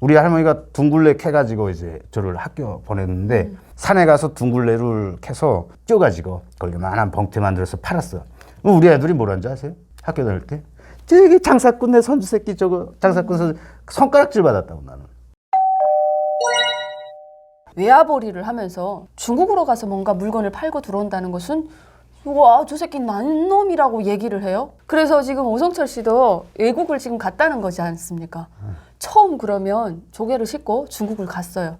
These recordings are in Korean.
우리 할머니가 둥글레 캐가지고 이제 저를 학교 보냈는데 산에 가서 둥글레를 캐서 쪄가지고 거기 만한 봉투 만들어서 팔았어. 우리 애들이 뭐라는 줄 아세요? 학교 다닐 때 저기 장사꾼 내 손주 새끼 저거 장사꾼 손가락질 받았다고 나는. 외화벌이를 하면서 중국으로 가서 뭔가 물건을 팔고 들어온다는 것은 와, 저 새끼 난 놈이라고 얘기를 해요. 그래서 지금 오성철 씨도 외국을 지금 갔다는 거지 않습니까? 처음 그러면 조개를 싣고 중국을 갔어요.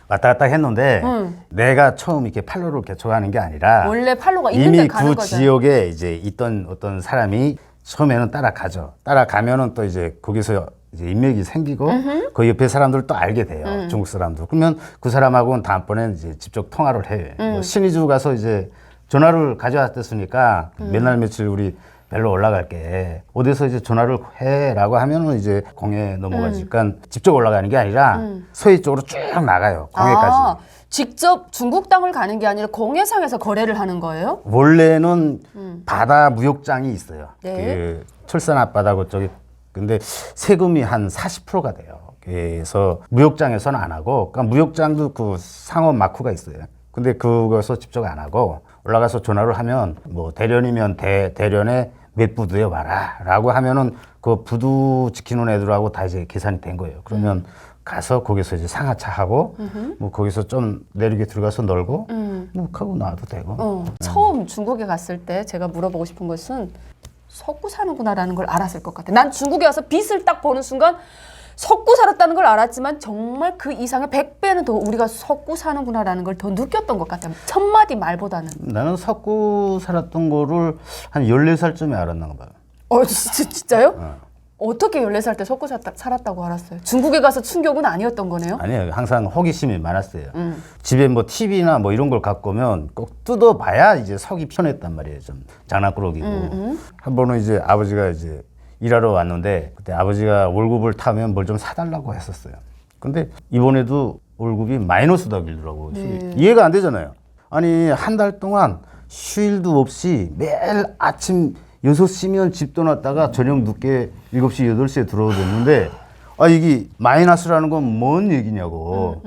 왔다 갔다 했는데 내가 처음 이렇게 팔로를 개척하는 게 아니라 원래 팔로가 있는데 이미 가는 그 거잖아요. 지역에 이제 있던 어떤 사람이 처음에는 따라가죠. 따라가면은 또 이제 거기서 이제 인맥이 생기고 그 옆에 사람들 또 알게 돼요. 중국 사람들. 그러면 그 사람하고는 다음번에 이제 직접 통화를 해. 뭐 신의주 가서 이제 전화를 가져왔댔으니까 몇날 며칠 우리 별로 올라갈게. 어디서 이제 전화를 해라고 하면은 이제 공해 넘어가니까 직접 올라가는 게 아니라 서해 쪽으로 쭉 나가요. 공해까지. 아, 직접 중국 땅을 가는 게 아니라 공해상에서 거래를 하는 거예요? 원래는 바다 무역장이 있어요. 네. 그 철산 앞바다고 저기 근데 세금이 한 40%가 돼요. 그래서 무역장에서는 안 하고, 그러니까 무역장도 그 상업 마크가 있어요. 근데 그거서 직접 안 하고 올라가서 전화를 하면 뭐 대련이면 대련에 몇 부두에 와라 라고 하면은 그 부두 지키는 애들하고 다 이제 계산이 된 거예요. 그러면 가서 거기서 이제 상하차 하고 뭐 거기서 좀 내리게 들어가서 놀고 뭐 하고 나와도 되고. 처음 중국에 갔을 때 제가 물어보고 싶은 것은 석구 사는구나라는 걸 알았을 것 같아요. 난 중국에 와서 빛을 딱 보는 순간 석구 살았다는 걸 알았지만 정말 그 이상의 100배는 더 우리가 석구 사는구나라는 걸 더 느꼈던 것 같아요. 첫 마디 말보다는. 나는 석구 살았던 거를 한 14살쯤에 알았나 봐요. 진짜요? 어떻게 14살 때 석구 살았다고 알았어요? 중국에 가서 충격은 아니었던 거네요? 아니에요. 항상 호기심이 많았어요. 집에 뭐 TV나 뭐 이런 걸 갖고 오면 꼭 뜯어봐야 이제 석이 편했단 말이에요. 좀 장난꾸러기고. 한 번은 이제 아버지가 이제 일하러 왔는데 그때 아버지가 월급을 타면 뭘 좀 사달라고 했었어요. 근데 이번에도 월급이 마이너스 더길더라고. 이해가 안 되잖아요. 아니 한 달 동안 휴일도 없이 매일 아침 6시면 집 떠났다가 저녁 늦게 7시, 8시에 들어오는데 아 이게 마이너스라는 건 뭔 얘기냐고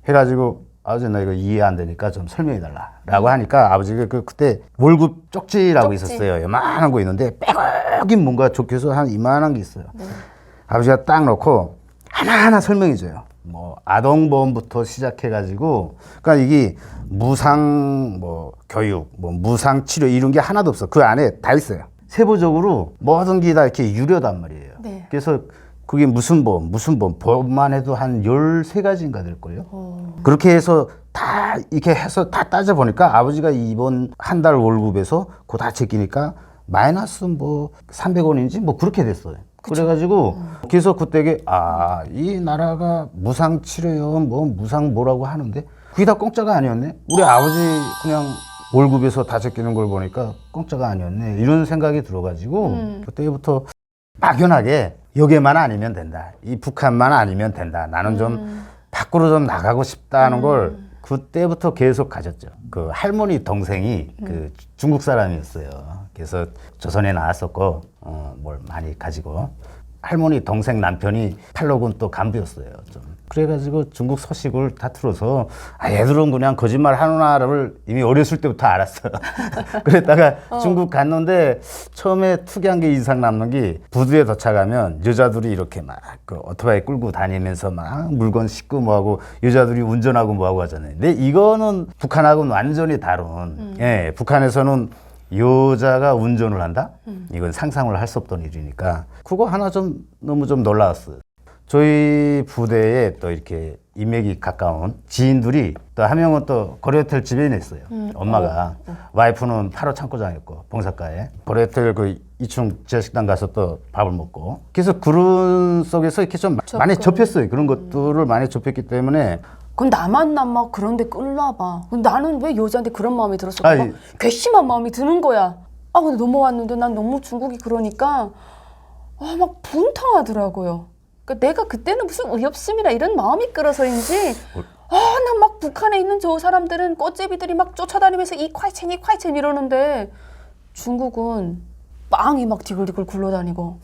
해가지고 아버지 나 이거 이해 안 되니까 좀 설명해 달라 라고 하니까 아버지가 그때 월급 쪽지라고 있었어요. 요만한 거 있는데 빼곡인 뭔가 적혀서 한 이만한 게 있어요. 아버지가 딱 놓고 하나하나 설명해 줘요. 뭐 아동보험부터 시작해가지고 그러니까 이게 무상 뭐 교육 뭐 무상 치료 이런 게 하나도 없어. 그 안에 다 있어요. 세부적으로 모든 게 다 이렇게 유료단 말이에요. 네. 그래서 그게 무슨 보험만 해도 한 13가지인가 될걸요. 그렇게 해서 다 이렇게 해서 다 따져보니까 아버지가 이번 한 달 월급에서 그거 다 제끼니까 마이너스 뭐 300원인지 뭐 그렇게 됐어요. 그쵸? 그래가지고 그래서 그때 이 나라가 무상 치료요 뭐 무상 뭐라고 하는데 그게 다 공짜가 아니었네. 우리 아버지 그냥 월급에서 다 제끼는 걸 보니까 공짜가 아니었네 이런 생각이 들어가지고 그때부터 막연하게 여기만 아니면 된다. 이 북한만 아니면 된다. 나는 좀 밖으로 좀 나가고 싶다는 걸 그때부터 계속 가졌죠. 그 할머니 동생이 그 중국 사람이었어요. 그래서 조선에 나왔었고 뭘 많이 가지고 할머니 동생 남편이 팔로군 또 간부였어요. 좀 그래가지고 중국 소식을 다 들어서 얘들은 그냥 거짓말 하nuna를 이미 어렸을 때부터 알았어. 그랬다가 중국 갔는데 처음에 특이한 게 인상 남는 게 부두에 도착하면 여자들이 이렇게 막 그 오토바이 끌고 다니면서 막 물건 싣고 뭐하고 여자들이 운전하고 뭐하고 하잖아요. 근데 이거는 북한하고는 완전히 다른. 예, 북한에서는 여자가 운전을 한다? 이건 상상을 할 수 없던 일이니까 그거 하나 좀 너무 좀 놀라웠어요. 저희 부대에 또 이렇게 인맥이 가까운 지인들이 또 한 명은 또 고려호텔 지배인에 있어요. 엄마가 와이프는 8호 창고장이었고 봉사과에 고려호텔 그 2층 지하식당 가서 또 밥을 먹고 그래서 그런 속에서 이렇게 좀 많이 접했어요. 그런 것들을 많이 접했기 때문에 그럼 나만 막 그런 데 끌려봐. 나는 왜 여자한테 그런 마음이 들었을까? 막 괘씸한 마음이 드는 거야. 근데 넘어왔는데 난 너무 중국이 그러니까 막 분탕하더라고요. 그러니까 내가 그때는 무슨 의협심이나 이런 마음이 끌어서인지 난 막 북한에 있는 저 사람들은 꽃제비들이 막 쫓아다니면서 이 콰이첸 이러는데 중국은 빵이 막 디글디글 굴러다니고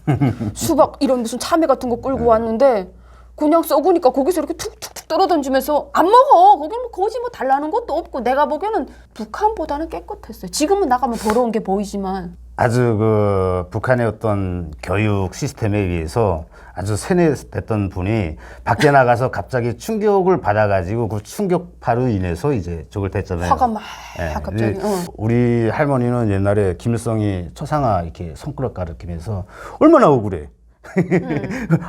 수박 이런 무슨 참외 같은 거 끌고 왔는데 그냥 썩으니까 거기서 이렇게 툭툭툭 떨어던지면서 안 먹어. 거기는 뭐 거지 뭐 달라는 것도 없고 내가 보기에는 북한보다는 깨끗했어요. 지금은 나가면 더러운 게 보이지만. 아주 그 북한의 어떤 교육 시스템에 의해서 아주 세뇌됐던 분이 밖에 나가서 갑자기 충격을 받아가지고 그 충격파로 인해서 이제 저걸 됐잖아요. 화가 막 예, 갑자기. 우리 할머니는 옛날에 김일성이 초상화 이렇게 손가락 가리키면서 얼마나 억울해.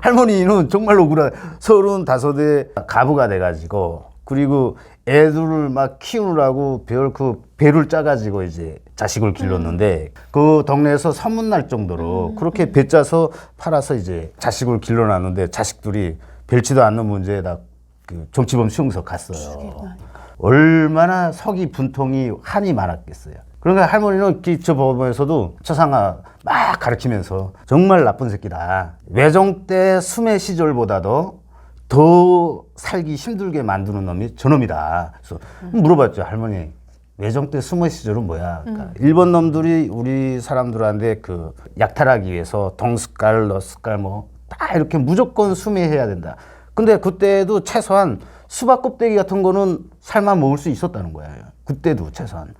할머니는 정말 억울해. 35에 가부가 돼가지고 그리고 애들을 막 키우느라고 그 배를 짜가지고 이제 자식을 길렀는데 그 동네에서 소문날 정도로 그렇게 배 짜서 팔아서 이제 자식을 길러놨는데 자식들이 별치도 않는 문제에다 그 정치범 수용소 갔어요. 얼마나 속이 분통이 한이 많았겠어요. 그러니까 할머니는 저 법원에서도 초상화 막 가르치면서 정말 나쁜 새끼다. 외종 때 수매 시절보다도 더 살기 힘들게 만드는 놈이 저놈이다. 그래서 물어봤죠. 할머니, 외종 때 수매 시절은 뭐야? 그러니까 일본 놈들이 우리 사람들한테 그 약탈하기 위해서 동숟갈, 너숟갈 뭐 다 이렇게 무조건 수매해야 된다. 근데 그때도 최소한 수박 껍데기 같은 거는 삶아 먹을 수 있었다는 거예요. 그때도 최소한.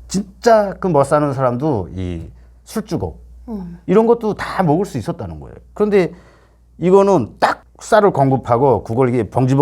진짜 그 못 사는 사람도 이 술주걱 이런 것도 다 먹을 수 있었다는 거예요. 그런데 이거는 딱 쌀을 공급하고 그걸 이게 봉지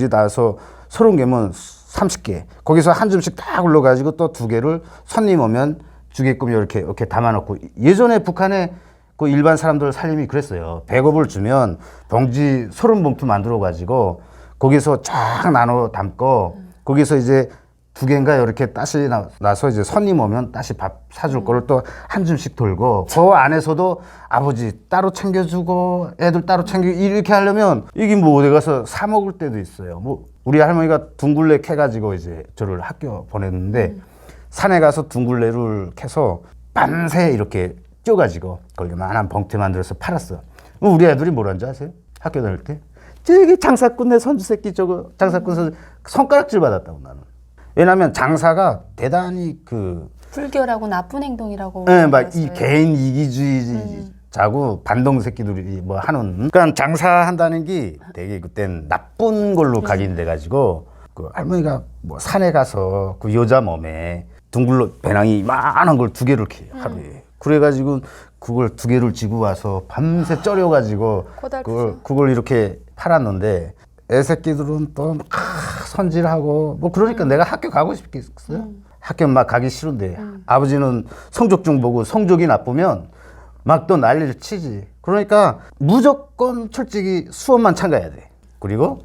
나서 30개면 30개 거기서 한 줌씩 딱 올려가지고 또 2개를 손님 오면 주게끔 이렇게 담아놓고 예전에 북한에 그 일반 사람들 살림이 그랬어요. 배급을 주면 봉지 30봉투 만들어가지고 거기서 쫙 나눠 담고 거기서 이제 2개인가 이렇게 따시 나서 이제 손님 오면 다시 밥 사줄 거를 또 한 줌씩 돌고 그 안에서도 아버지 따로 챙겨주고 애들 따로 챙기고 이렇게 하려면 이게 뭐 어디 가서 사 먹을 때도 있어요. 뭐 우리 할머니가 둥글레 캐가지고 이제 저를 학교 보냈는데 산에 가서 둥글레를 캐서 밤새 이렇게 쪄가지고 거기 만한 봉투 만들어서 팔았어. 우리 애들이 뭐라는지 아세요? 학교 다닐 때 저기 장사꾼네 손주 새끼 저거 장사꾼 손주 손가락질 받았다고 나는. 왜냐하면 장사가 대단히 그 불결하고 나쁜 행동이라고. 네, 막 이 개인 이기주의자고 반동 새끼들이 뭐 하는. 그러니까 장사한다는 게 되게 그땐 나쁜 걸로 각인돼 가지고 그 할머니가 뭐 산에 가서 그 여자 몸에 둥글로 배낭이 이만한 걸 2개를 캐요 하루에. 그래가지고 그걸 2개를 지고 와서 밤새 쪄려가지고 그걸 이렇게 팔았는데. 애새끼들은 또 막 손질하고 뭐 그러니까 내가 학교 가고 싶겠어요? 학교 막 가기 싫은데 아버지는 성적증 보고 성적이 나쁘면 막 또 난리를 치지. 그러니까 무조건 솔직히 수업만 참가해야 돼. 그리고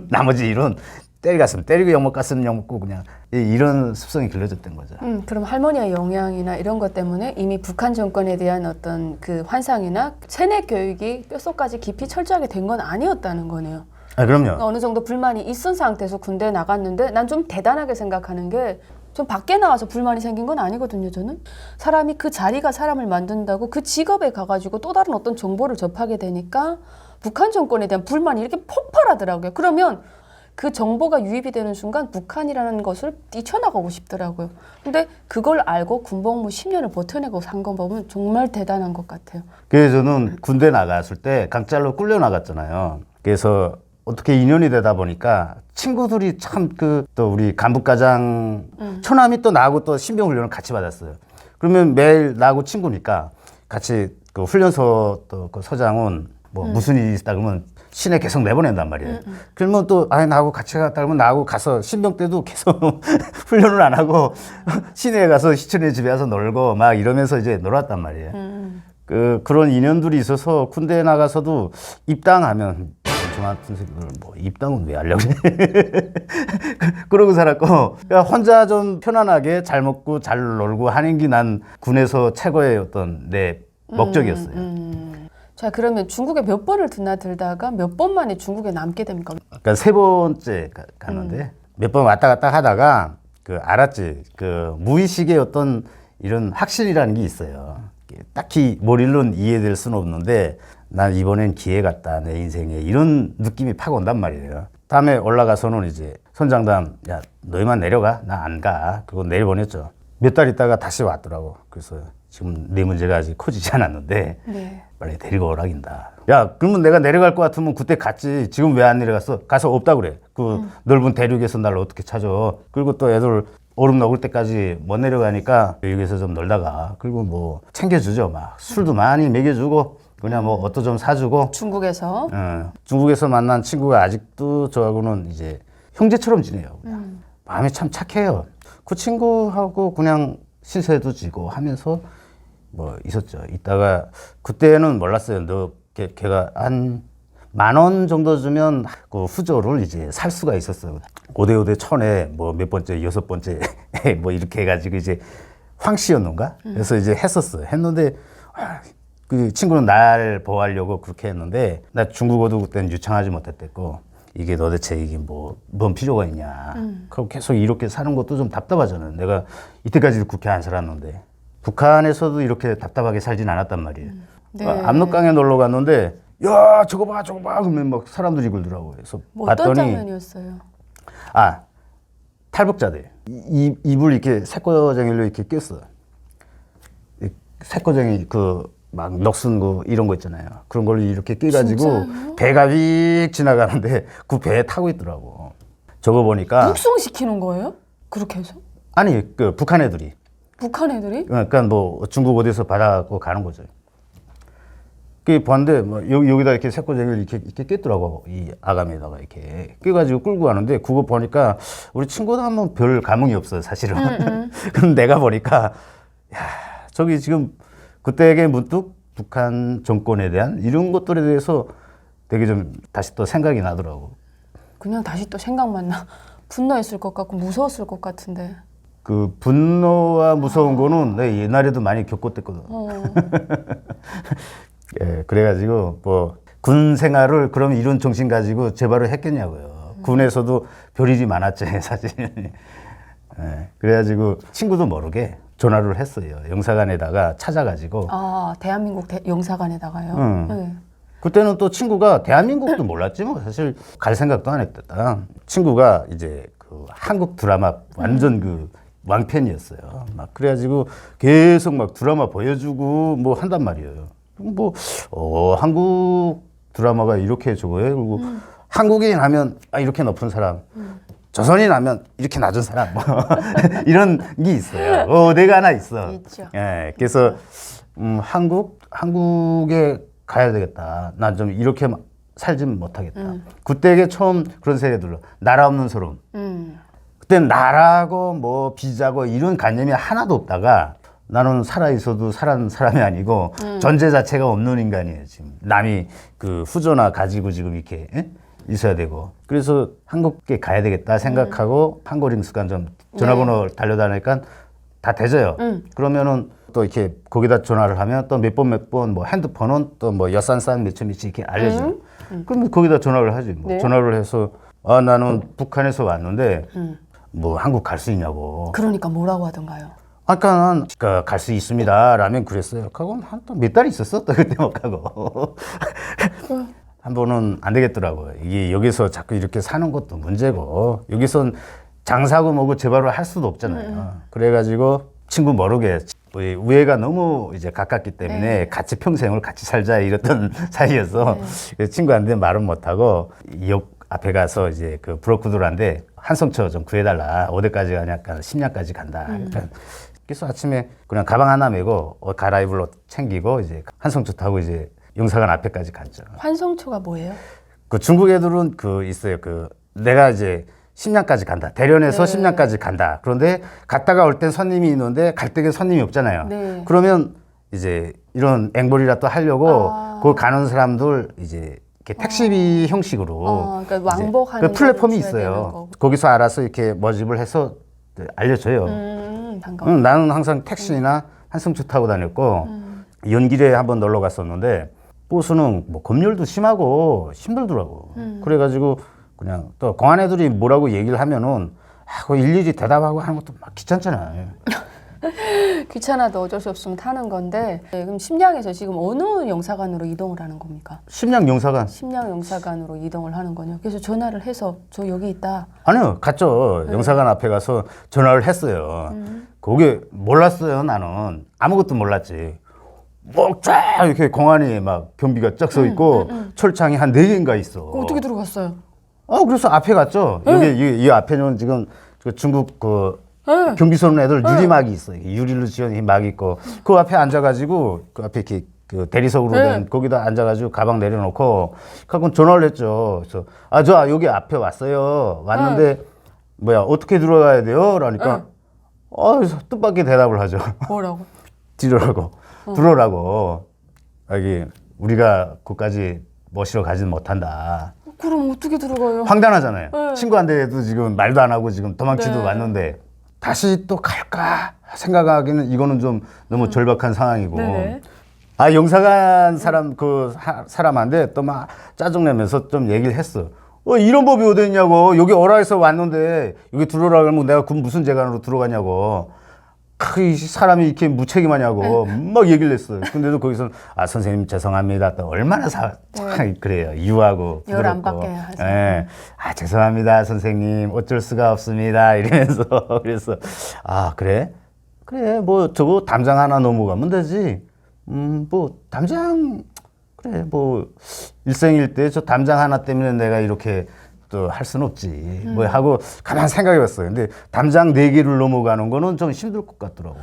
나머지 일은 때리갔으면 때리고 욕 먹갔으면 욕 먹고 그냥 이런 습성이 길러졌던 거죠. 그럼 할머니의 영향이나 이런 것 때문에 이미 북한 정권에 대한 어떤 그 환상이나 세뇌 교육이 뼛속까지 깊이 철저하게 된 건 아니었다는 거네요. 아, 그럼요. 어느 정도 불만이 있은 상태에서 군대에 나갔는데 난 좀 대단하게 생각하는 게 좀 밖에 나와서 불만이 생긴 건 아니거든요. 저는 사람이 그 자리가 사람을 만든다고 그 직업에 가가지고 또 다른 어떤 정보를 접하게 되니까 북한 정권에 대한 불만이 이렇게 폭발하더라고요. 그러면 그 정보가 유입이 되는 순간 북한이라는 것을 뛰쳐나가고 싶더라고요. 근데 그걸 알고 군복무 10년을 버텨내고 산 거 보면 정말 대단한 것 같아요. 그래서 저는 군대 나갔을 때 강짤로 끌려 나갔잖아요. 그래서 어떻게 인연이 되다 보니까 친구들이 참 또 우리 간부과장 처남이 또 나하고 또 신병 훈련을 같이 받았어요. 그러면 매일 나하고 친구니까 같이 그 훈련소 또 그 서장은 뭐 무슨 일이 있다 그러면 시내 계속 내보낸단 말이에요. 그러면 또 나하고 같이 갔다 그러면 나하고 가서 신병 때도 계속 훈련을 안 하고 시내에 가서 시청의 집에 가서 놀고 막 이러면서 이제 놀았단 말이에요. 그런 인연들이 있어서 군대에 나가서도 입당하면 저 같은 새끼들 뭐 입당은 왜 하려고 그래? 그러고 살았고 그러니까 혼자 좀 편안하게 잘 먹고 잘 놀고 하는 게 난 군에서 최고의 어떤 내 목적이었어요. 자, 그러면 중국에 몇 번을 드나들다가 몇 번 만에 중국에 남게 됩니까? 그러니까 3번째 가는데 몇 번 왔다 갔다 하다가 그 알았지. 그 무의식의 어떤 이런 확신이라는 게 있어요. 딱히 머리로는 이해될 수는 없는데 난 이번엔 기회 같다 내 인생에 이런 느낌이 팍 온단 말이에요. 다음에 올라가서는 이제 선장담 야 너희만 내려가 나 안 가. 그거 내려보냈죠. 몇 달 있다가 다시 왔더라고. 그래서 지금 내 문제가 아직 커지지 않았는데 네. 빨리 데리고 오라긴다. 야, 그러면 내가 내려갈 것 같으면 그때 갔지. 지금 왜 안 내려갔어? 가서 없다 그래. 그 넓은 대륙에서 날 어떻게 찾아? 그리고 또 애들 얼음 녹을 때까지 못 내려가니까 여기서 좀 놀다가 그리고 뭐 챙겨주죠. 막 술도 많이 먹여주고 그냥 뭐 옷도 좀 사주고. 중국에서. 중국에서 만난 친구가 아직도 저하고는 이제 형제처럼 지내요. 마음이 참 착해요. 그 친구하고 그냥 신세도 지고 하면서 뭐 있었죠. 이따가 그때는 몰랐어요. 걔가 한 10,000원 정도 주면 그 후조를 이제 살 수가 있었어요. 5대 1000에 뭐 몇 번째, 6번째 뭐 이렇게 해가지고 이제 황씨였는가? 그래서 이제 했었어요. 했는데 그 친구는 날 보호하려고 그렇게 했는데 나 중국어도 그때는 유창하지 못했댔고 이게 도대체 이게 뭔 필요가 있냐. 그럼 계속 이렇게 사는 것도 좀 답답하잖아요. 내가 이때까지도 그렇게 안 살았는데 북한에서도 이렇게 답답하게 살진 않았단 말이에요. 네. 압록강에 놀러 갔는데 야 저거 봐 그러면 막 사람들이 굴더라고요. 그래서 뭐 어떤 봤더니 장면이었어요? 탈북자들 입을 이렇게 새꼬쟁이로 이렇게 꼈어. 새꼬쟁이 막 넋은 거 이런 거 있잖아요. 그런 걸 이렇게 끼가지고 진짜요? 배가 휙 지나가는데 그 배에 타고 있더라고. 저거 보니까 육성시키는 거예요? 그렇게 해서? 아니 그 북한 애들이 북한 애들이? 그러니까 뭐 중국 어디서 받아고 가는 거죠. 그 봤는데 뭐 여기다 이렇게 새꼬쟁이를 이렇게 꼈더라고. 이 아감에다가 이렇게 끼가지고 끌고 가는데 그거 보니까 우리 친구도 한번 별 감흥이 없어요 사실은. 그럼 내가 보니까 야 저기 지금 그때에 문득 북한 정권에 대한 이런 것들에 대해서 되게 좀 다시 또 생각이 나더라고. 그냥 다시 또 생각만 나. 분노했을 것 같고 무서웠을 것 같은데. 그 분노와 무서운 거는 내가 옛날에도 많이 겪었댔거든. 예, 그래가지고 뭐 군 생활을 그럼 이런 정신 가지고 제발을 했겠냐고요. 군에서도 별일이 많았지 사실. 예, 그래가지고 친구도 모르게 전화를 했어요. 영사관에다가 찾아가지고. 대한민국 영사관에다가요? 응. 네. 그때는 또 친구가 대한민국도 몰랐지 뭐 사실 갈 생각도 안 했다. 친구가 이제 그 한국 드라마 완전 그 왕팬이었어요. 막 그래가지고 계속 막 드라마 보여주고 뭐 한단 말이에요. 뭐 한국 드라마가 이렇게 저거예요. 그리고 한국인 하면 이렇게 높은 사람. 조선인 하면 이렇게 낮은 사람 뭐 이런 게 있어요. 내가 하나 있어. 있죠. 예, 그래서 한국에 가야 되겠다. 난 좀 이렇게 살지 못하겠다. 그때에 처음 그런 생각이 들어. 나라 없는 서름. 그때는 나라고 뭐 비자고 이런 개념이 하나도 없다가 나는 살아 있어도 살아는 사람이 아니고 존재 자체가 없는 인간이에요. 지금 남이 그 후조나 가지고 지금 이렇게 있어야 되고 그래서 한국에 가야 되겠다 생각하고 한국링수관 좀 전화번호 달려다니까 다 되져요. 그러면은 또 이렇게 거기다 전화를 하면 또 몇 번 뭐 핸드폰은 또 뭐 여산산 몇천 미치 이렇게 알려줘요. 그럼 거기다 전화를 하지 뭐. 네. 전화를 해서 나는 북한에서 왔는데 뭐 한국 갈 수 있냐고. 그러니까 뭐라고 하던가요? 아까 갈 수 있습니다. 라면 그랬어요. 하고 한 또 몇 달 있었어. 또 그때 못 가고. 한 번은 안 되겠더라고요. 이게 여기서 자꾸 이렇게 사는 것도 문제고 여기선 장사고 뭐고 재발을 할 수도 없잖아요. 그래가지고 친구 모르게 우애가 너무 이제 가깝기 때문에 같이 평생을 같이 살자 이랬던 사이여서 그래서 친구한테 말은 못하고 역 앞에 가서 이제 그 브로커들한테 한성처 좀 구해달라. 어디까지 가냐? 10년까지 간다. 그래서 아침에 그냥 가방 하나 메고 옷 갈아입을 옷 챙기고 이제 한성처 타고 이제 영사관 앞에까지 갔죠. 환성초가 뭐예요? 그 중국 애들은 있어요. 내가 이제 10년까지 간다. 대련에서 10년까지 간다. 그런데 갔다가 올 땐 손님이 있는데 갈 때는 손님이 없잖아요. 네. 그러면 이제 이런 앵벌이라도 하려고 그 가는 사람들 이제 이렇게 택시비 형식으로 그러니까 왕복하는 그 플랫폼이 거를 줘야 되는 있어요. 거고. 거기서 알아서 이렇게 모집을 해서 알려줘요. 반가워. 나는 항상 택시나 한성초 타고 다녔고 연길에 한번 놀러 갔었는데 버스는 뭐 검열도 심하고 힘들더라고. 그래가지고 그냥 또 공안 애들이 뭐라고 얘기를 하면은 그 일일이 대답하고 하는 것도 막 귀찮잖아요. 귀찮아도 어쩔 수 없으면 타는 건데 그럼 심양에서 지금 어느 영사관으로 이동을 하는 겁니까? 심양 영사관. 심양 영사관으로 이동을 하는 거냐? 그래서 전화를 해서 저 여기 있다. 아니요, 갔죠. 영사관 앞에 가서 전화를 했어요. 그게 몰랐어요. 나는 아무것도 몰랐지. 뭐 쫙 이렇게 공안이 막 경비가 쫙 서 있고 철창이 한 4개인가 있어. 어떻게 들어갔어요? 그래서 앞에 갔죠. 여기 이 앞에는 지금 그 중국 그 네. 경비 쏘는 애들 유리막이 있어. 유리로 지은 막이 있고 그 앞에 앉아가지고 그 앞에 이렇게 그 대리석으로 된 거기다 앉아가지고 가방 내려놓고 갖고 전화를 했죠. 그래서 저 여기 앞에 왔어요. 왔는데 뭐야 어떻게 들어가야 돼요? 그러니까 그래서 뜻밖의 대답을 하죠. 뭐라고? 뒤로라고 들어오라고. 여기 우리가 거기까지 모시러 가지는 못한다. 그럼 어떻게 들어가요? 황당하잖아요. 네. 친구한테도 지금 말도 안 하고 지금 도망치도 네. 왔는데 다시 또 갈까 생각하기는 이거는 좀 너무 절박한 상황이고. 네네. 영사관 사람 사람한테 또 막 짜증내면서 좀 얘기를 했어. 이런 법이 어디 있냐고. 여기 어라에서 왔는데 여기 들어오라 그러면 내가 그 무슨 재간으로 들어가냐고. 이 사람이 이렇게 무책임하냐고 막 얘기를 했어요. 근데도 거기서 선생님 죄송합니다. 또 얼마나 그래요. 유하고 열 안 부드럽고. 받게 하죠. 예. 죄송합니다 선생님 어쩔 수가 없습니다 이러면서 그래서 그래 뭐 저거 담장 하나 넘어가면 되지. 뭐 담장 그래 뭐 일생일대 저 담장 하나 때문에 내가 이렇게 또 할 수는 없지. 뭐 하고 가만 생각해봤어요. 근데 담장 4개를 넘어가는 거는 좀 힘들 것 같더라고.